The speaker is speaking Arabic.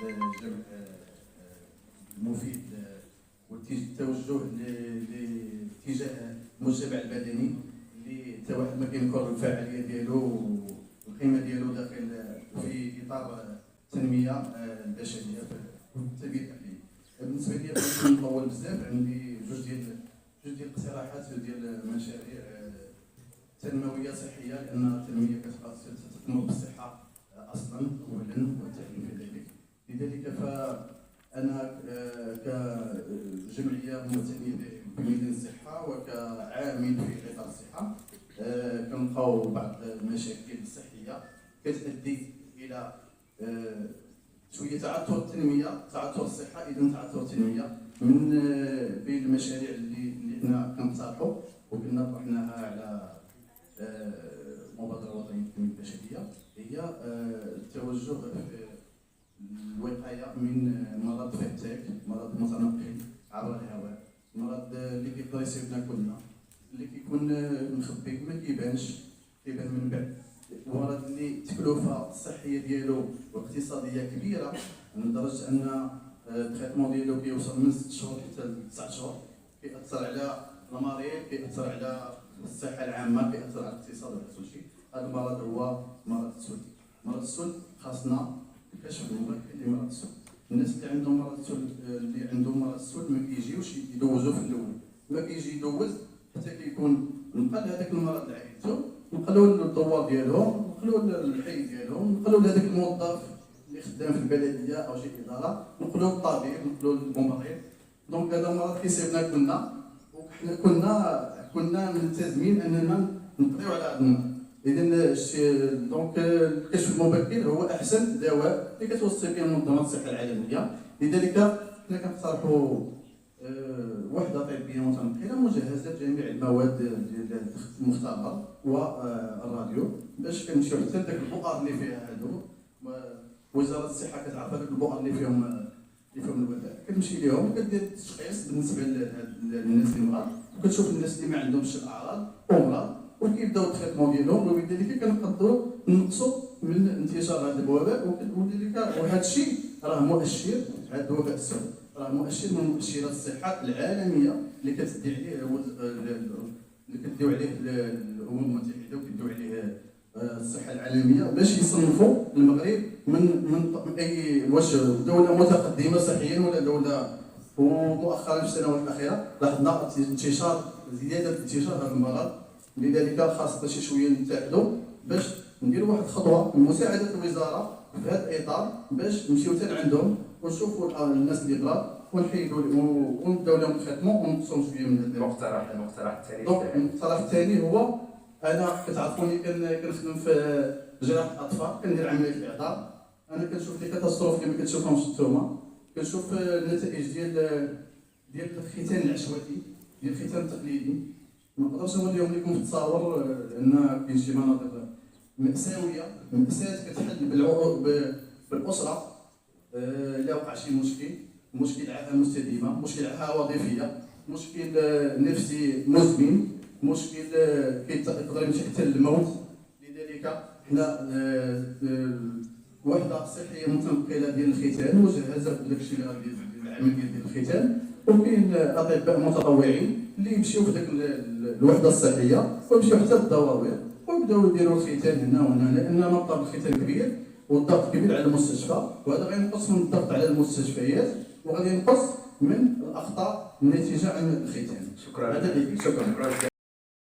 الجمع المفيد والتوجه لاتجاه المجتمع المدني اللي حتى واحد ما كينكر الفعاليه ديالو والقيمه ديالو داخل في اطار التنميه البشريه في التنميه الاقليميه. بالنسبه لي باش نطول بزاف عندي جوج ديال الاقتراحات ديال مشاريع تنمويه صحيه، لان التنميه كتثمر بالصحه اصلا اولا والتعليم كذلك. لذلك فانا كجمعيه مهتمه بميدان الصحه وكعامل في قطاع الصحه كنلقاو بعض المشاكل الصحيه كتؤدي الى شويه تعثر التنميه، تعثر الصحه، اذا تعثر التنميه. من بين المشاريع اللي حنا كنقترحوا وكنا طرحناها على مبادره وطنيه للتنميه البشريه هي التوجه في الوقايه من مرض فتاك، مرض متنقل عبر الهواء، مرض اللي كيقدر يصيبنا كلنا، اللي كيكون مخبي ما كيبانش، كيبان من بعد. مرض اللي التكلفه الصحيه ديالو واقتصاديه كبيره لدرجه ان التريتمون ديالو كيوصل من 6 شهور حتى ل 9 شهور، كيأثر على المريض، كيأثر على الصحه العامه، كيأثر على الاقتصاد وعلى كل شيء. هذا المرض هو مرض السل. مرض السل خاصنا كشف المرض اللي مرض السل. الناس اللي عندهم مرض السل ما كيجيوش يدوزوا في الاول، ما كيجي يدوز حتى كيكون نقل هذاك المرض لعائلته، نقلوا الدوار ديالهم، نقلوا الحي ديالهم، نقلوا لهذاك الموظف اللي خدام في البلديه او شي اداره، نقلوا للطبيب، نقلوا للممرض. دونك هذا المرض كيصيبنا كلنا، وحنا كنا ملتزمين اننا نقضيو على هذا المرض. اذا دونك الكشف المبكر هو احسن دواء اللي كتوصي به منظمه الصحه العالميه. لذلك حنا كنقترحوا وحده طبيه متنقله مجهزه بجميع المواد ديال المختبر والراديو باش كنمشيو حتى لذاك البؤر اللي فيها هادو. وزاره الصحه كتعرف هذوك البؤر اللي فيهم الوباء، كتمشي ليهم كدير التشخيص بالنسبه للناس اللي مرض، وكتشوف الناس اللي ما عندهمش الاعراض ومرض وكيبداو التريتمون ديالهم، وبذلك كنقدروا نقصوا من انتشار هذا الوباء. وهذا الشيء راه مؤشر، هذا الوباء السود راه مؤشر من مؤشرات الصحه العالميه اللي كتدي عليه اللي كتديو عليه الامم المتحده وكيديو عليه الصحه العالميه باش يصنفوا المغرب من اي واش دوله متقدمه صحيا ولا دوله. ومؤخرا في السنوات الاخيره لاحظنا زياده انتشار هذا المرض. لذلك خاصنا شي شويه نتعدوا باش نديروا واحد الخطوه بمساعده الوزاره في هذا الاطار باش نمشيو حتى لعندهم ونشوفوا الناس اللي مرض ونحيدوا ونبداو لهم التريتمون ونقصوا شويه من هذا المقترح الثاني. دونك المقترح الثاني هو انا كتعرفوني كنخدم في جراحه الاطفال، كندير عمليه الاعذار. انا كنشوف لي كاتاستروف اللي ما كتشوفهمش نتوما، كنشوف النتائج ديال الختان العشوائي، ديال الختان التقليدي. ما نقدرش نوريهم لكم في التصاور لان كاين شي مناطق مأساويه، مأساة كتحل بالاسره. الا وقع شي مشكل عاهه مستديمه، مشكل عاهه وظيفيه، مشكل نفسي مزمن، مشكل يقدر يمشي حتى للموت. لذلك حنا وحده صحيه متنقله ديال الختان مجهزه بداك الشيء اللي غادي العمليه ديال الختان، وكاين اطباء متطوعين اللي يمشيو في ديك الوحده الصحيه ويمشيو حتى للدواوين ويبداو يديروا الختان هنا وهنا، لان مطلب الختان كبير والضغط كبير على المستشفى، وهذا غينقص من الضغط على المستشفيات وغادي ينقص من الاخطاء الناتجه عن الختان. شكرا.